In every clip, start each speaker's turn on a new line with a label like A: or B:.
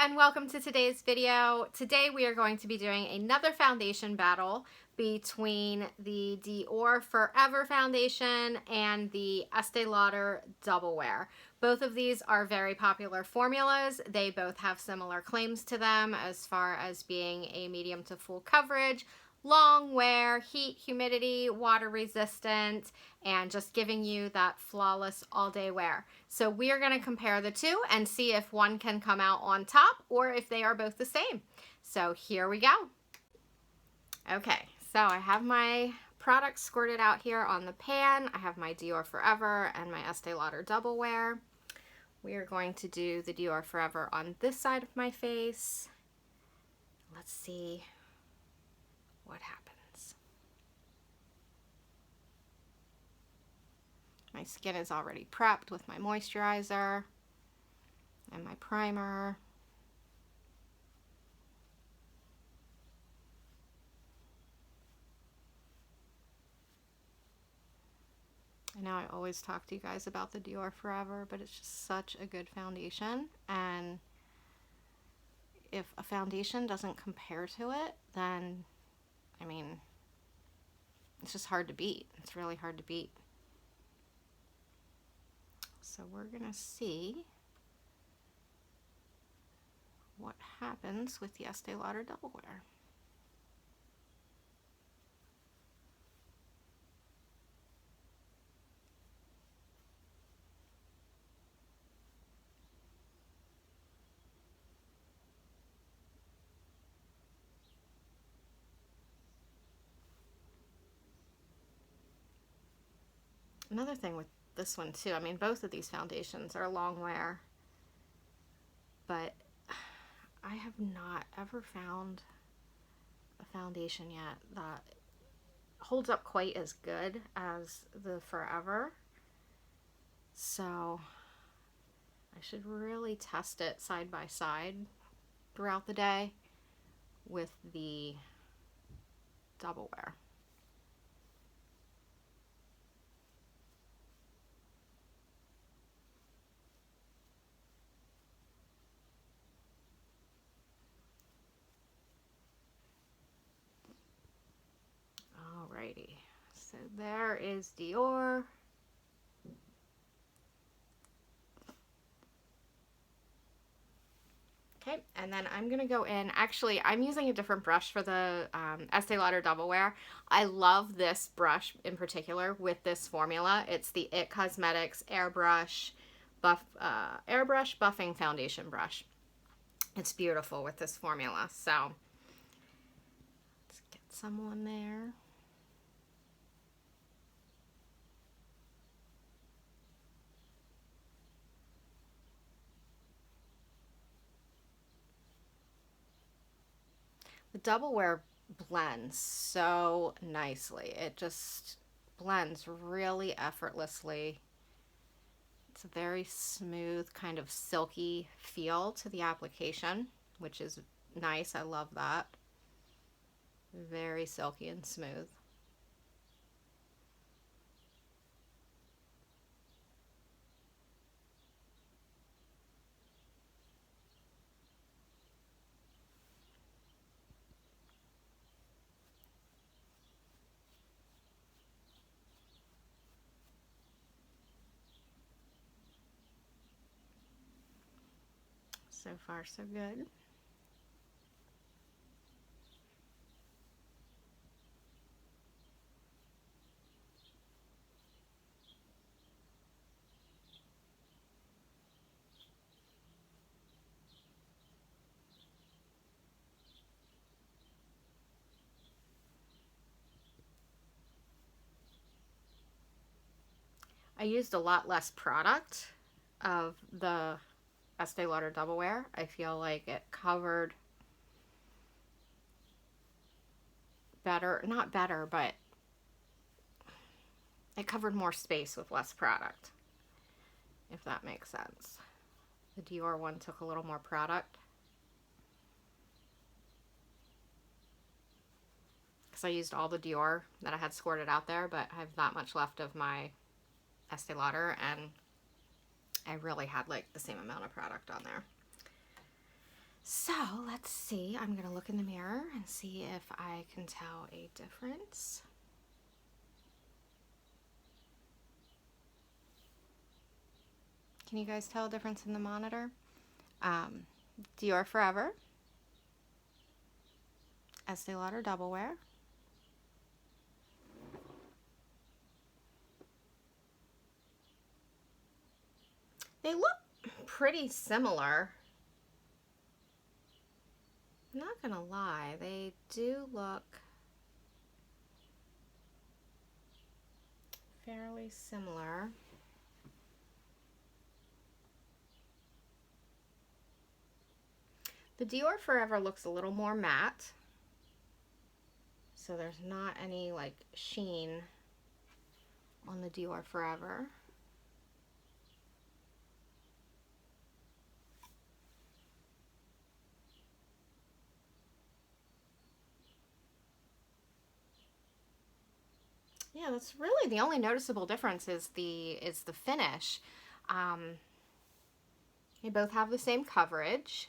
A: and welcome to today's video. Today we are going to be doing another foundation battle between the Dior Forever foundation and the Estee Lauder Double Wear. Both of these are very popular formulas. They both have similar claims to them as far as being a medium to full coverage, long wear, heat, humidity, water resistant, and just giving you that flawless all-day wear. So we are going to compare the two and see if one can come out on top or if they are both the same. So here we go. Okay, so I have my products squirted out here on the pan. I have my Dior Forever and my Estee Lauder Double Wear. We are going to do the Dior Forever on this side of my face. Let's see what happens. My skin is already prepped with my moisturizer and my primer. I know I always talk to you guys about the Dior Forever, but it's just such a good foundation, and if a foundation doesn't compare to it, then I mean, it's just hard to beat. It's really hard to beat. So we're gonna see what happens with the Estee Lauder Double Wear. Another thing with this one too, I mean, both of these foundations are long wear, but I have not ever found a foundation yet that holds up quite as good as the Forever. So I should really test it side by side throughout the day with the Double Wear. Alrighty, so there is Dior. Okay, and then I'm going to go in, actually I'm using a different brush for the Estee Lauder Double Wear. I love this brush in particular with this formula. It's the It Cosmetics Airbrush Buffing Foundation Brush. It's beautiful with this formula, so let's get someone there. The Double Wear blends so nicely. It just blends really effortlessly. It's a very smooth, kind of silky feel to the application, which is nice. I love that. Very silky and smooth. So far, so good. I used a lot less product of the Estee Lauder Double Wear. I feel like it covered better, not better, but it covered more space with less product, if that makes sense. The Dior one took a little more product, because I used all the Dior that I had squirted out there, but I have that much left of my Estee Lauder, and I really had like the same amount of product on there. So let's see, I'm gonna look in the mirror and see if I can tell a difference. Can you guys tell a difference in the monitor? Dior Forever, Estee Lauder Double Wear, they look pretty similar. I'm not gonna lie, they do look fairly similar. The Dior Forever looks a little more matte, so there's not any like sheen on the Dior Forever. Yeah, that's really the only noticeable difference is the finish. They both have the same coverage.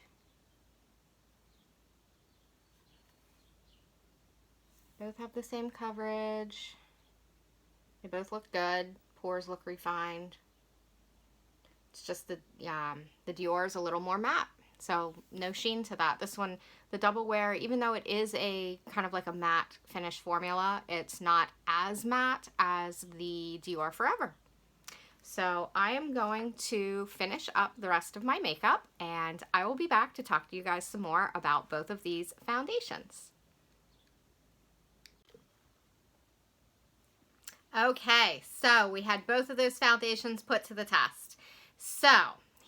A: Both have the same coverage. They both look good. Pores look refined. It's just the Dior is a little more matte. So no sheen to that. This one, the Double Wear, even though it is a kind of like a matte finish formula, it's not as matte as the Dior Forever. So I am going to finish up the rest of my makeup, and I will be back to talk to you guys some more about both of these foundations. Okay, so we had both of those foundations put to the test. So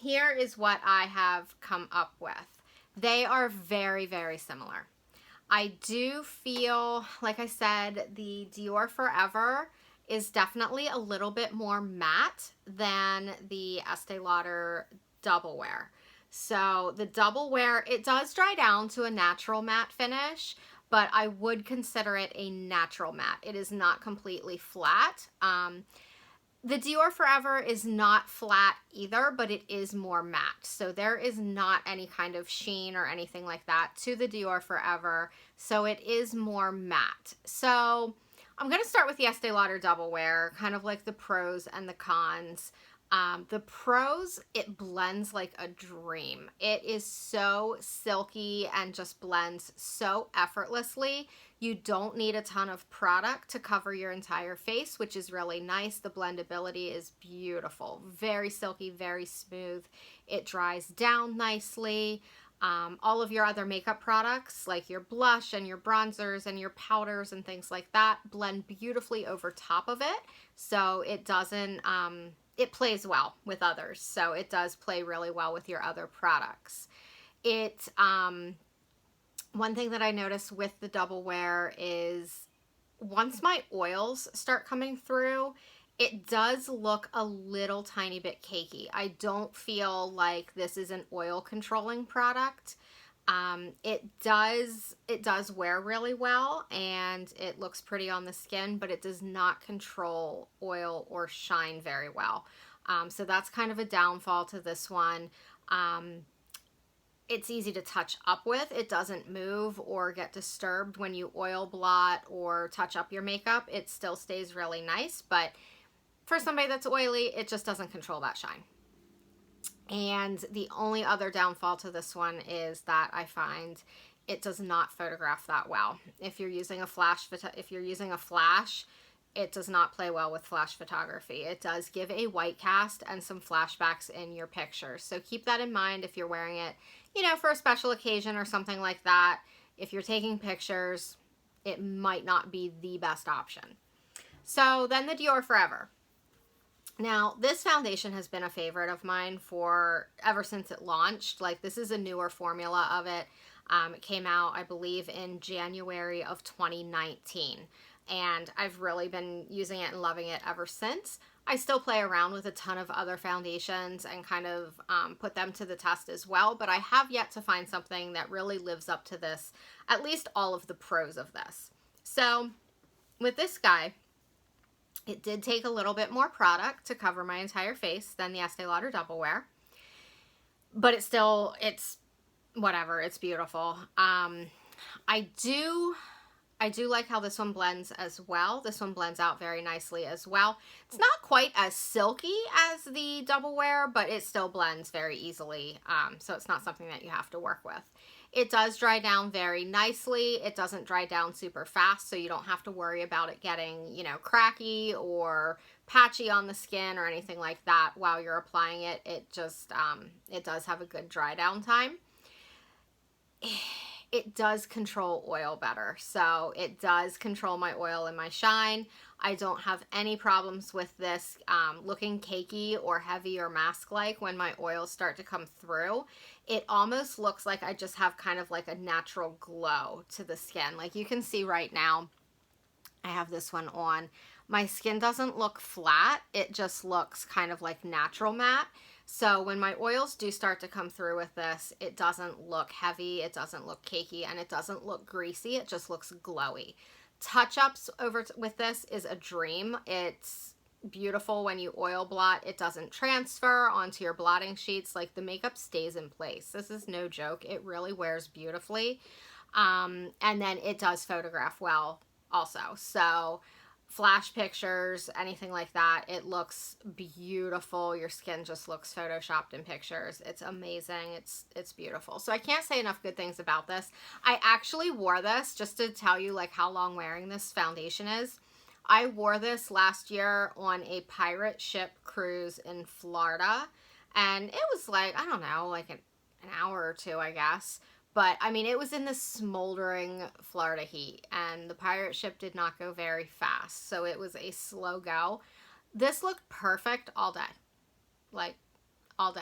A: here is what I have come up with. They are very, very similar. I do feel, like I said, the Dior Forever is definitely a little bit more matte than the Estee Lauder Double Wear. So the Double Wear, it does dry down to a natural matte finish, but I would consider it a natural matte. It is not completely flat. The Dior Forever is not flat either, but it is more matte. So there is not any kind of sheen or anything like that to the Dior Forever. So it is more matte. So I'm going to start with the Estee Lauder Double Wear, kind of like the pros and the cons. The pros, it blends like a dream. It is so silky and just blends so effortlessly. You don't need a ton of product to cover your entire face, which is really nice. The blendability is beautiful. Very silky, very smooth. It dries down nicely. All of your other makeup products, like your blush and your bronzers and your powders and things like that, blend beautifully over top of it. So it doesn't... it plays well with others, so it does play really well with your other products. One thing that I noticed with the Double Wear is once my oils start coming through, it does look a little tiny bit cakey. I don't feel like this is an oil controlling product. It does wear really well and it looks pretty on the skin, but it does not control oil or shine very well. So that's kind of a downfall to this one. It's easy to touch up with. It doesn't move or get disturbed when you oil blot or touch up your makeup. It still stays really nice, but for somebody that's oily, it just doesn't control that shine. And the only other downfall to this one is that I find it does not photograph that well. If you're using a flash, it does not play well with flash photography. It does give a white cast and some flashbacks in your pictures. So keep that in mind if you're wearing it, you know, for a special occasion or something like that. If you're taking pictures, it might not be the best option. So then the Dior Forever. Now, this foundation has been a favorite of mine for ever since it launched. Like, this is a newer formula of it. It came out, I believe, in January of 2019. And I've really been using it and loving it ever since. I still play around with a ton of other foundations and kind of put them to the test as well. But I have yet to find something that really lives up to this, at least all of the pros of this. So, with this guy, it did take a little bit more product to cover my entire face than the Estee Lauder Double Wear. But it's whatever, it's beautiful. I do like how this one blends as well. This one blends out very nicely as well. It's not quite as silky as the Double Wear, but it still blends very easily. So it's not something that you have to work with. It does dry down very nicely. It doesn't dry down super fast, so you don't have to worry about it getting, you know, cracky or patchy on the skin or anything like that while you're applying it. It just, it does have a good dry down time. It does control oil better, so it does control my oil and my shine. I don't have any problems with this looking cakey or heavy or mask-like when my oils start to come through. It almost looks like I just have kind of like a natural glow to the skin. Like you can see right now, I have this one on. My skin doesn't look flat. It just looks kind of like natural matte. So when my oils do start to come through with this, it doesn't look heavy, it doesn't look cakey, and it doesn't look greasy. It just looks glowy. Touch-ups with this is a dream. It's beautiful when you oil blot. It doesn't transfer onto your blotting sheets. Like, the makeup stays in place. This is no joke. It really wears beautifully. And then it does photograph well also. So flash pictures, anything like that, it looks beautiful. Your skin just looks photoshopped in pictures. It's amazing. It's beautiful. So I can't say enough good things about this. I actually wore this, just to tell you like how long wearing this foundation is. I wore this last year on a pirate ship cruise in Florida, and it was like, I don't know, like an hour or two, I guess. But, I mean, it was in the smoldering Florida heat, and the pirate ship did not go very fast, so it was a slow go. This looked perfect all day. Like, all day.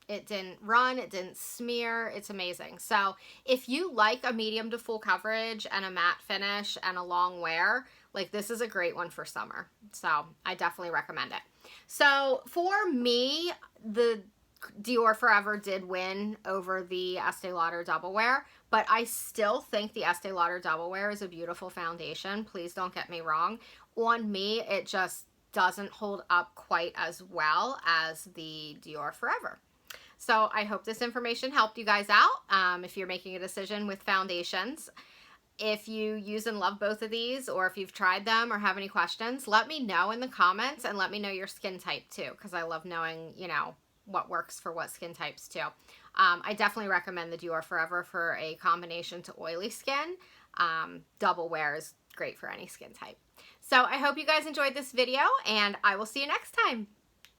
A: It didn't run, it didn't smear, it's amazing. So, if you like a medium to full coverage and a matte finish and a long wear, like, this is a great one for summer. So, I definitely recommend it. So, for me, the Dior Forever did win over the Estee Lauder Double Wear, but I still think the Estee Lauder Double Wear is a beautiful foundation. Please don't get me wrong. On me, it just doesn't hold up quite as well as the Dior Forever. So I hope this information helped you guys out if you're making a decision with foundations. If you use and love both of these, or if you've tried them or have any questions, let me know in the comments, and let me know your skin type too, because I love knowing, you know, what works for what skin types too. I definitely recommend the Dior Forever for a combination to oily skin. Double Wear is great for any skin type. So I hope you guys enjoyed this video, and I will see you next time.